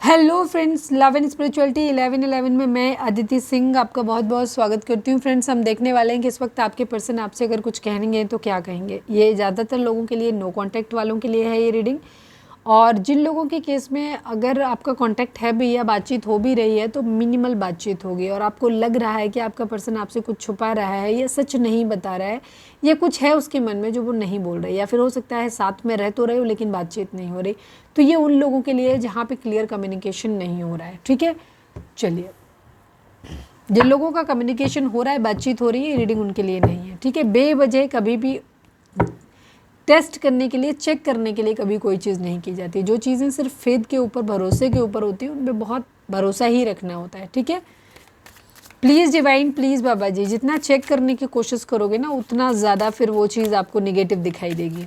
Hello friends, love and spirituality 1111 में मैं अदिति सिंह आपका बहुत बहुत स्वागत करती हूँ। फ्रेंड्स, हम देखने वाले हैं कि इस वक्त आपके पर्सन आपसे अगर कुछ कहेंगे तो क्या कहेंगे। ये ज़्यादातर लोगों के लिए, नो कांटेक्ट वालों के लिए है ये रीडिंग। और जिन लोगों के केस में अगर आपका कांटेक्ट है भी या बातचीत हो भी रही है तो मिनिमल बातचीत होगी और आपको लग रहा है कि आपका पर्सन आपसे कुछ छुपा रहा है या सच नहीं बता रहा है या कुछ है उसके मन में जो वो नहीं बोल रहा है, या फिर हो सकता है साथ में रह तो रहे हो लेकिन बातचीत नहीं हो रही। तो ये उन लोगों के लिए जहाँ पे क्लियर कम्युनिकेशन नहीं हो रहा है। ठीक है, चलिए, जिन लोगों का कम्युनिकेशन हो रहा है, बातचीत हो रही है, रीडिंग उनके लिए नहीं है। ठीक है, बेवजह कभी भी टेस्ट करने के लिए, चेक करने के लिए कभी कोई चीज़ नहीं की जाती। जो चीज़ें सिर्फ फेथ के ऊपर, भरोसे के ऊपर होती हैं, उनमें बहुत भरोसा ही रखना होता है। ठीक है, प्लीज़ डिवाइन, प्लीज़ बाबा जी, जितना चेक करने की कोशिश करोगे ना उतना ज़्यादा फिर वो चीज़ आपको निगेटिव दिखाई देगी।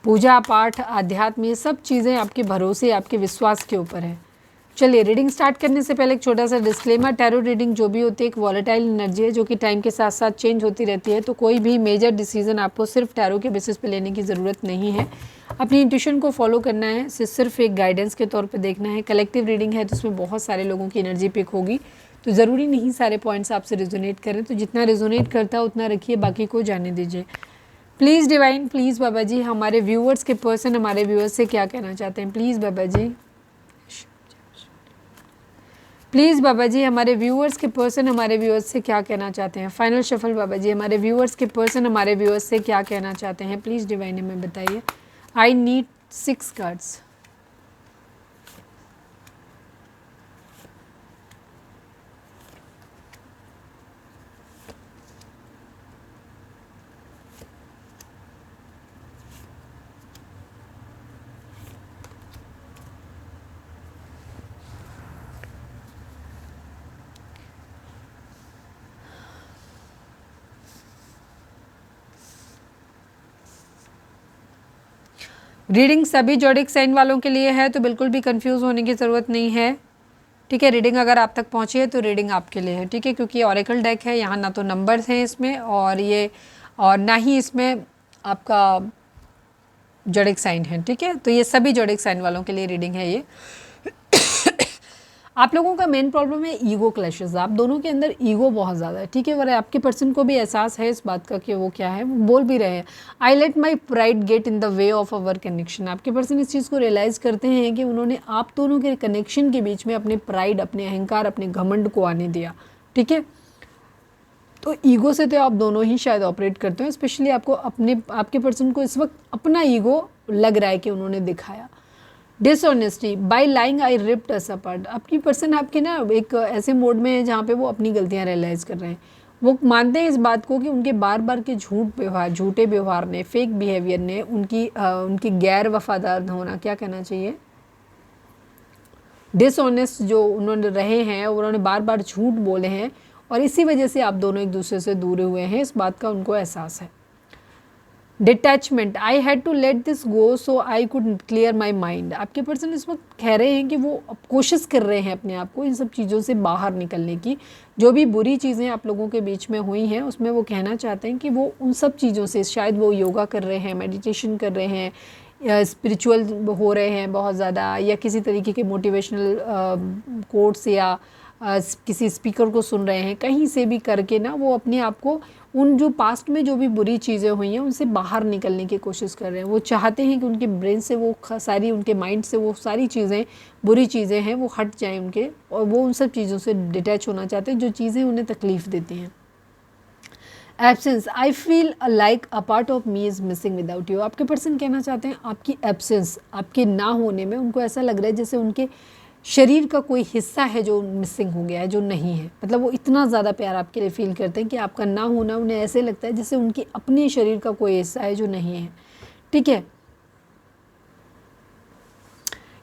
पूजा पाठ, आध्यात्म, ये सब चीज़ें आपके भरोसे, आपके विश्वास के ऊपर है। चलिए, रीडिंग स्टार्ट करने से पहले एक छोटा सा डिस्क्लेमर। टैरो रीडिंग जो भी होती है एक वॉलेटाइल एनर्जी है जो कि टाइम के साथ साथ चेंज होती रहती है। तो कोई भी मेजर डिसीजन आपको सिर्फ टैरो के बेसिस पे लेने की ज़रूरत नहीं है। अपनी इंट्यूशन को फॉलो करना है, सिर्फ एक गाइडेंस के तौर पे देखना है। कलेक्टिव रीडिंग है तो उसमें बहुत सारे लोगों की एनर्जी पिक होगी, तो ज़रूरी नहीं सारे पॉइंट्स आपसे रिजोनेट करें। तो जितना रिजोनेट करता है उतना रखिए, बाकी को जाने दीजिए। प्लीज़ डिवाइन, प्लीज़ बाबा जी, हमारे व्यूअर्स के पर्सन हमारे व्यूअर्स से क्या कहना चाहते हैं। प्लीज़ बाबा जी, प्लीज़ बाबा जी, हमारे व्यूअर्स के पर्सन हमारे व्यूअर्स से क्या कहना चाहते हैं। फाइनल शफल बाबा जी, हमारे व्यूअर्स के पर्सन हमारे व्यूअर्स से क्या कहना चाहते हैं। प्लीज़ डिवाइन हमें बताइए। I need 6 cards. रीडिंग सभी जोडिक साइन वालों के लिए है तो बिल्कुल भी कंफ्यूज होने की ज़रूरत नहीं है। ठीक है, रीडिंग अगर आप तक पहुंची है तो रीडिंग आपके लिए है। ठीक है, क्योंकि ऑरेकल डेक है, यहाँ ना तो नंबर्स हैं इसमें और ना ही इसमें आपका जोडिक साइन है। ठीक है, तो ये सभी जोडिक साइन वालों के लिए रीडिंग है ये। आप लोगों का मेन प्रॉब्लम है ईगो क्लैशेस। आप दोनों के अंदर ईगो बहुत ज़्यादा है। ठीक है, और आपके पर्सन को भी एहसास है इस बात का कि वो क्या है, वो बोल भी रहे हैं, I let my pride get in the way of our connection. आपके पर्सन इस चीज़ को रियलाइज़ करते हैं कि उन्होंने आप दोनों के कनेक्शन के बीच में अपने प्राइड, अपने अहंकार, अपने घमंड को आने दिया। ठीक है, तो ईगो से तो आप दोनों ही शायद ऑपरेट करते हो। स्पेशली आपके पर्सन को इस वक्त अपना ईगो लग रहा है कि उन्होंने दिखाया। डिसऑनेस्टी, बाय लाइंग आई रिप्ड अस अपार्ट। आपकी पर्सन आपके ना एक ऐसे मोड में है जहाँ पे वो अपनी गलतियाँ रियलाइज़ कर रहे हैं। वो मानते हैं इस बात को कि उनके बार बार के झूठे व्यवहार ने, फेक बिहेवियर ने, उनकी गैर वफादार होना, क्या कहना चाहिए, डिसऑनेस्ट जो उन्होंने रहे हैं, उन्होंने बार बार झूठ बोले हैं और इसी वजह से आप दोनों एक दूसरे से दूर हुए हैं। इस बात का उनको एहसास है। Detachment, I had to let this go so I could clear my mind. आपके पर्सन इस वक्त कह रहे हैं कि वो कोशिश कर रहे हैं अपने आप को इन सब चीज़ों से बाहर निकलने की। जो भी बुरी चीज़ें आप लोगों के बीच में हुई हैं उसमें वो कहना चाहते हैं कि वो उन सब चीज़ों से, शायद वो योगा कर रहे हैं, मेडिटेशन कर रहे हैं, या स्पिरिचुअल हो रहे हैं बहुत ज़्यादा, या किसी तरीके के मोटिवेशनल कोट्स या किसी स्पीकर को सुन रहे हैं, कहीं से भी करके ना वो अपने आप को उन जो पास्ट में जो भी बुरी चीज़ें हुई हैं उनसे बाहर निकलने की कोशिश कर रहे हैं। वो चाहते हैं कि उनके ब्रेन से वो सारी, उनके माइंड से वो सारी चीज़ें, बुरी चीज़ें हैं, वो हट जाएं उनके, और वो उन सब चीज़ों से डिटैच होना चाहते हैं जो चीज़ें उन्हें तकलीफ़ देती हैं। Absence, I feel like a part of me is missing without you. आपके पर्सन कहना चाहते हैं आपकी एब्सेंस, आपके ना होने में उनको ऐसा लग रहा है जैसे उनके शरीर का कोई हिस्सा है जो मिसिंग हो गया है, जो नहीं है। मतलब वो इतना ज़्यादा प्यार आपके लिए फील करते हैं कि आपका ना होना उन्हें ऐसे लगता है जैसे उनके अपने शरीर का कोई हिस्सा है जो नहीं है। ठीक है,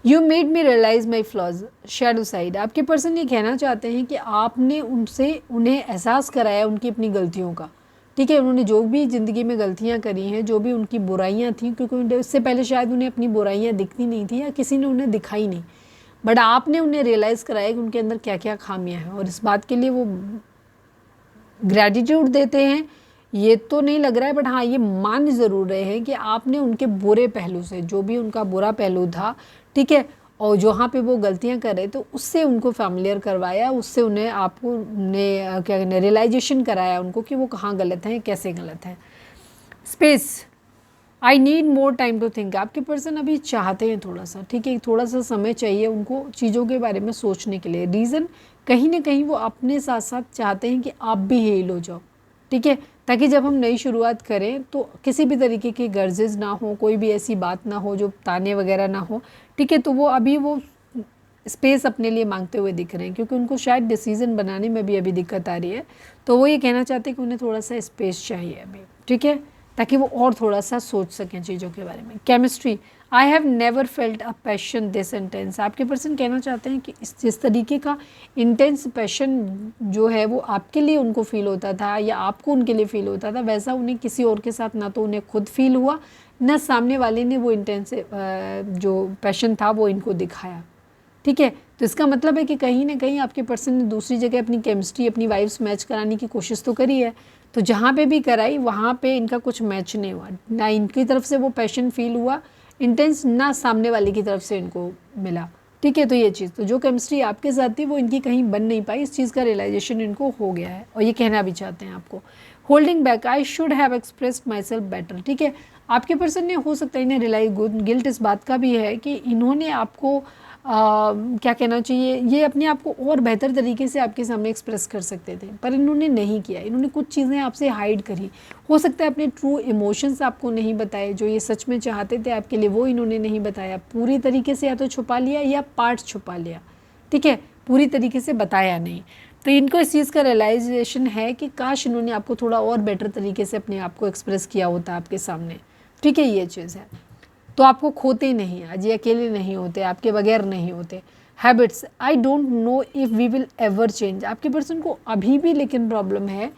you made me realise my flaws, shadow side. आपके पर्सन ये कहना चाहते हैं कि आपने उन्हें एहसास कराया उनकी अपनी गलतियों का। ठीक है, उन्होंने जो भी ज़िंदगी में गलतियाँ करी हैं, जो भी उनकी बुराइयाँ थीं, क्योंकि इससे पहले शायद उन्हें अपनी बुराइयाँ दिखती नहीं थी या किसी ने उन्हें दिखाई नहीं, बट आपने उन्हें रियलाइज़ कराया कि उनके अंदर क्या क्या खामियां हैं, और इस बात के लिए वो ग्रैटिट्यूड देते हैं। ये तो नहीं लग रहा है, बट हाँ ये मान ज़रूर रहे हैं कि आपने उनके बुरे पहलू से, जो भी उनका बुरा पहलू था, ठीक है, और जहाँ पे वो गलतियाँ कर रहे तो उससे उनको फैमिलियर करवाया, उससे उन्हें आपको ने क्या कहते हैं रियलाइजेशन कराया उनको कि वो कहाँ गलत हैं, कैसे गलत हैं। Space, I need more time to think. आपके पर्सन अभी चाहते हैं थोड़ा सा, ठीक है, थोड़ा सा समय चाहिए उनको चीज़ों के बारे में सोचने के लिए। रीज़न कहीं ना कहीं वो अपने साथ साथ चाहते हैं कि आप भी हील हो जाओ, ठीक है, ताकि जब हम नई शुरुआत करें तो किसी भी तरीके की गर्जेस ना हो, कोई भी ऐसी बात ना हो जो ताने वगैरह ना हो, ठीक है। तो वो अभी वो स्पेस अपने लिए मांगते हुए दिख रहे हैं क्योंकि उनको शायद डिसीजन बनाने में भी अभी दिक्कत आ रही है। तो वो ये कहना चाहते हैं कि उन्हें थोड़ा सा स्पेस चाहिए अभी, ठीक है, ताकि वो और थोड़ा सा सोच सकें चीज़ों के बारे में। Chemistry, I have never felt a passion this intense. आपके पर्सन कहना चाहते हैं कि जिस तरीके का इंटेंस पैशन जो है वो आपके लिए उनको फील होता था या आपको उनके लिए फील होता था, वैसा उन्हें किसी और के साथ ना तो उन्हें खुद फील हुआ, ना सामने वाले ने वो इंटेंस जो पैशन था वो इनको दिखाया, ठीक है। तो इसका मतलब है कि कहीं ना कहीं आपके पर्सन ने दूसरी जगह अपनी केमिस्ट्री, अपनी वाइब्स मैच कराने की कोशिश तो करी है, तो जहाँ पे भी कराई वहाँ पे इनका कुछ मैच नहीं हुआ, ना इनकी तरफ से वो पैशन फील हुआ इंटेंस, ना सामने वाले की तरफ से इनको मिला, ठीक है। तो ये चीज़, तो जो केमिस्ट्री आपके साथ थी वो इनकी कहीं बन नहीं पाई, इस चीज़ का रियलाइजेशन इनको हो गया है और ये कहना भी चाहते हैं आपको। Holding back, I should have expressed my self better, ठीक है। आपके पर्सन ने हो सकता है इन्हें रियलाइज गिल्ट इस बात का भी है कि इन्होंने आपको क्या कहना चाहिए, ये अपने आप को और बेहतर तरीके से आपके सामने एक्सप्रेस कर सकते थे पर इन्होंने नहीं किया, इन्होंने कुछ चीज़ें आपसे हाइड करी। हो सकता है अपने ट्रू इमोशंस आपको नहीं बताए, जो ये सच में चाहते थे आपके लिए वो इन्होंने नहीं बताया, पूरी तरीके से या तो छुपा लिया या पार्ट छुपा लिया, ठीक है, पूरी तरीके से बताया नहीं। तो इनको इस चीज़ का रियलाइजेशन है कि काश इन्होंने आपको थोड़ा और बेटर तरीके से अपने आप को एक्सप्रेस किया होता आपके सामने, ठीक है, ये चीज़ है। तो आपको खोते नहीं, आज ये अकेले नहीं होते, आपके बगैर नहीं होते। Habits, I don't know if we will ever change. आपके पर्सन को अभी भी लेकिन प्रॉब्लम है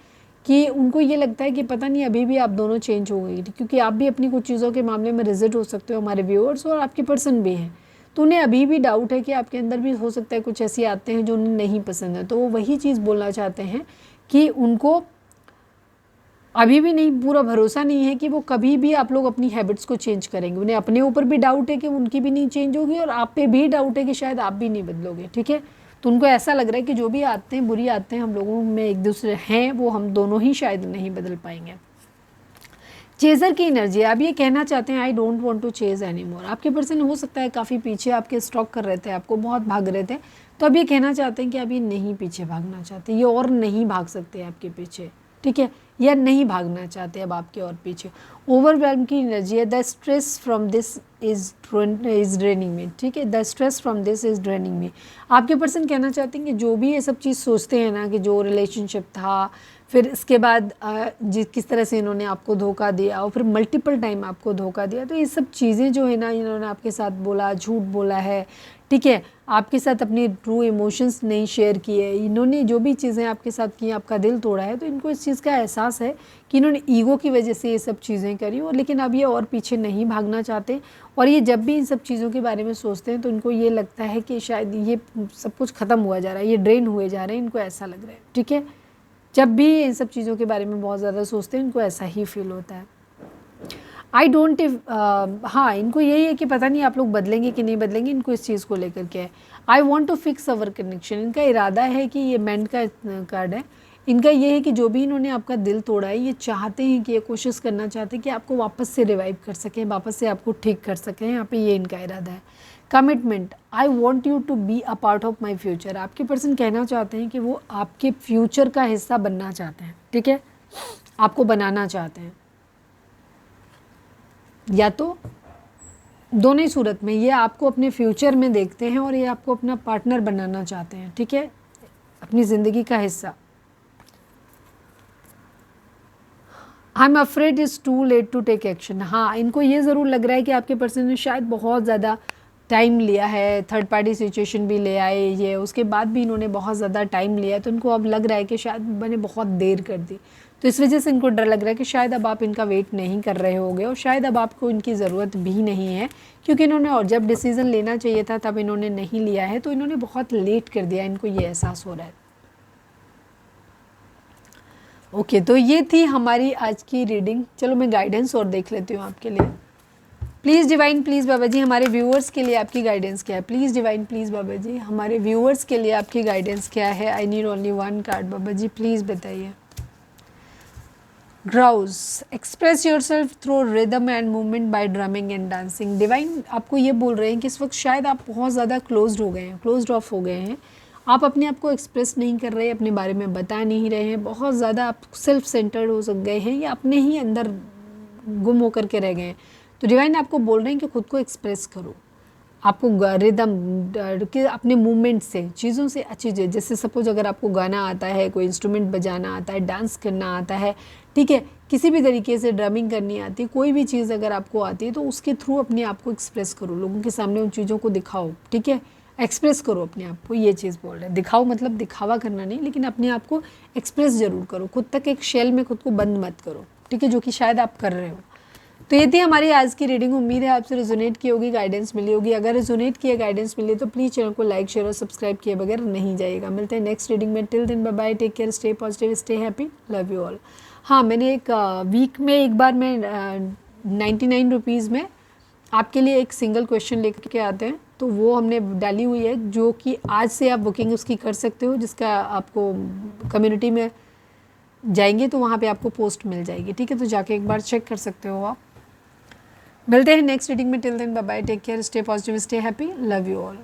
कि उनको ये लगता है कि पता नहीं अभी भी आप दोनों चेंज हो गई, क्योंकि आप भी अपनी कुछ चीज़ों के मामले में रिजल्ट हो सकते हो, हमारे व्यूअर्स और आपके पर्सन भी हैं। तो उन्हें अभी भी डाउट है कि आपके अंदर भी हो सकता है कुछ ऐसी आते हैं जो उन्हें नहीं पसंद है, तो वो वही चीज़ बोलना चाहते हैं कि उनको अभी भी नहीं पूरा भरोसा नहीं है कि वो कभी भी आप लोग अपनी हैबिट्स को चेंज करेंगे। उन्हें अपने ऊपर भी डाउट है कि उनकी भी नहीं चेंज होगी और आप पे भी डाउट है कि शायद आप भी नहीं बदलोगे, ठीक है। तो उनको ऐसा लग रहा है कि जो भी आते हैं, बुरी आते हैं हम लोगों में एक दूसरे हैं, वो हम दोनों ही शायद नहीं बदल पाएंगे। चेज़र की एनर्जी, आप ये कहना चाहते हैं I don't want to chase any more. आपके पर्सन हो सकता है काफ़ी पीछे आपके स्टॉक कर रहे थे, आपको बहुत भाग रहे थे, तो अब ये कहना चाहते हैं कि अब ये नहीं पीछे भागना चाहते, ये और नहीं भाग सकते आपके पीछे, ठीक है, या नहीं भागना चाहते अब आपके और पीछे। ओवरवेल्म की एनर्जी है, the stress from this is draining me, ठीक है, the stress from this is draining me. आपके पर्सन कहना चाहते हैं कि जो भी ये सब चीज़ सोचते हैं ना कि जो रिलेशनशिप था, फिर इसके बाद किस तरह से इन्होंने आपको धोखा दिया और फिर मल्टीपल टाइम आपको धोखा दिया, तो ये सब चीज़ें जो है ना इन्होंने आपके साथ बोला, झूठ बोला है, ठीक है, आपके साथ अपनी ट्रू इमोशंस नहीं शेयर किए, इन्होंने जो भी चीज़ें आपके साथ की, आपका दिल तोड़ा है, तो इनको इस चीज़ का एहसास है कि इन्होंने ईगो की वजह से ये सब चीज़ें करी और लेकिन अब ये और पीछे नहीं भागना चाहते। और ये जब भी इन सब चीज़ों के बारे में सोचते हैं तो इनको ये लगता है कि शायद ये सब कुछ ख़त्म हुआ जा रहा है, ये ड्रेन हुए जा रहे हैं, इनको ऐसा लग रहा है, ठीक है। जब भी इन सब चीज़ों के बारे में बहुत ज़्यादा सोचते हैं इनको ऐसा ही फील होता है। आई डोंट हाँ, इनको यही है कि पता नहीं आप लोग बदलेंगे कि नहीं बदलेंगे, इनको इस चीज़ को लेकर के है। I want to fix our connection, इनका इरादा है कि ये मेंट का कार्ड है, इनका ये है कि जो भी इन्होंने आपका दिल तोड़ा है, ये चाहते हैं कि ये कोशिश करना चाहते हैं कि आपको वापस से रिवाइव कर सकें, वापस से आपको ठीक कर सकें, यहाँ पे ये इनका इरादा है। Commitment, I want you to be a part of my future. आपके पर्सन कहना चाहते हैं कि वो आपके फ्यूचर का हिस्सा बनना चाहते हैं, ठीक है, आपको बनाना चाहते हैं, या तो दोनों ही सूरत में ये आपको अपने फ्यूचर में देखते हैं और ये आपको अपना पार्टनर बनाना चाहते हैं, ठीक है, अपनी ज़िंदगी का हिस्सा। I am afraid is too late to take action. हाँ, इनको ये ज़रूर लग रहा है कि आपके पर्सन ने शायद बहुत ज़्यादा टाइम लिया है, थर्ड पार्टी सिचुएशन भी ले आए ये, उसके बाद भी इन्होंने बहुत ज़्यादा टाइम लिया है, तो इनको अब लग रहा है कि शायद मैंने बहुत देर कर दी, तो इस वजह से इनको डर लग रहा है कि शायद अब आप इनका वेट नहीं कर रहे होगे और शायद अब आपको इनकी ज़रूरत भी नहीं है, क्योंकि इन्होंने और जब डिसीज़न लेना चाहिए था तब इन्होंने नहीं लिया है, तो इन्होंने बहुत लेट कर दिया, इनको ये एहसास हो रहा है। ओके, तो ये थी हमारी आज की रीडिंग। चलो मैं गाइडेंस और देख लेती हूँ आपके लिए। प्लीज़ डिवाइन, प्लीज़ बाबा जी हमारे व्यूअर्स के लिए आपकी गाइडेंस क्या है? प्लीज़ डिवाइन, प्लीज़ बाबा जी हमारे व्यूअर्स के लिए आपकी गाइडेंस क्या है? I need only one card बाबा जी, प्लीज़ बताइए। Grouse, express yourself through rhythm and movement by drumming and dancing. Divine आपको ये बोल रहे हैं कि इस वक्त शायद आप बहुत ज़्यादा क्लोज्ड हो गए हैं, क्लोज्ड ऑफ हो गए हैं। आप अपने आप को एक्सप्रेस नहीं कर रहे, अपने बारे में बता नहीं रहे हैं, बहुत ज़्यादा आप सेल्फ सेंटर्ड हो गए हैं या अपने ही अंदर गुम होकर के रह गए हैं। तो डिवाइन आपको बोल रहे हैं कि खुद को एक्सप्रेस करो, आपको रिदम के अपने मूवमेंट से, चीज़ों से अच्छी चीज़, जैसे सपोज अगर आपको गाना आता है, कोई इंस्ट्रूमेंट बजाना आता है, डांस करना आता है, ठीक है, किसी भी तरीके से ड्रमिंग करनी आती है, कोई भी चीज़ अगर आपको आती है तो उसके थ्रू अपने आप को एक्सप्रेस करो, लोगों के सामने उन चीज़ों को दिखाओ, ठीक है, एक्सप्रेस करो अपने आप को। ये चीज़ बोल रहे हैं, दिखाओ मतलब दिखावा करना नहीं, लेकिन अपने आप को एक्सप्रेस ज़रूर करो, खुद तक एक शेल में खुद को बंद मत करो, ठीक है, जो कि शायद आप कर रहे हो। तो ये थी हमारी आज की रीडिंग। उम्मीद है आपसे रिजोनेट की होगी, गाइडेंस मिली होगी। अगर रिजोनेट किया, गाइडेंस मिली तो प्लीज़ चैनल को लाइक शेयर और सब्सक्राइब किए बगैर नहीं जाइएगा। मिलते हैं नेक्स्ट रीडिंग में। Till then bye bye, take care, stay positive, stay happy, love you all. हाँ, मैंने एक वीक में एक बार मैं 99 रुपीज़ में आपके लिए एक सिंगल क्वेश्चन लेकर के आते हैं, तो वो हमने डाली हुई है, जो कि आज से आप बुकिंग उसकी कर सकते हो, जिसका आपको कम्युनिटी में जाएंगे तो वहाँ पे आपको पोस्ट मिल जाएगी, ठीक है, तो जाके एक बार चेक कर सकते हो आप। मिलते हैं नेक्स्ट रीडिंग में। Till then bye bye, take care, stay positive, stay happy, love you all.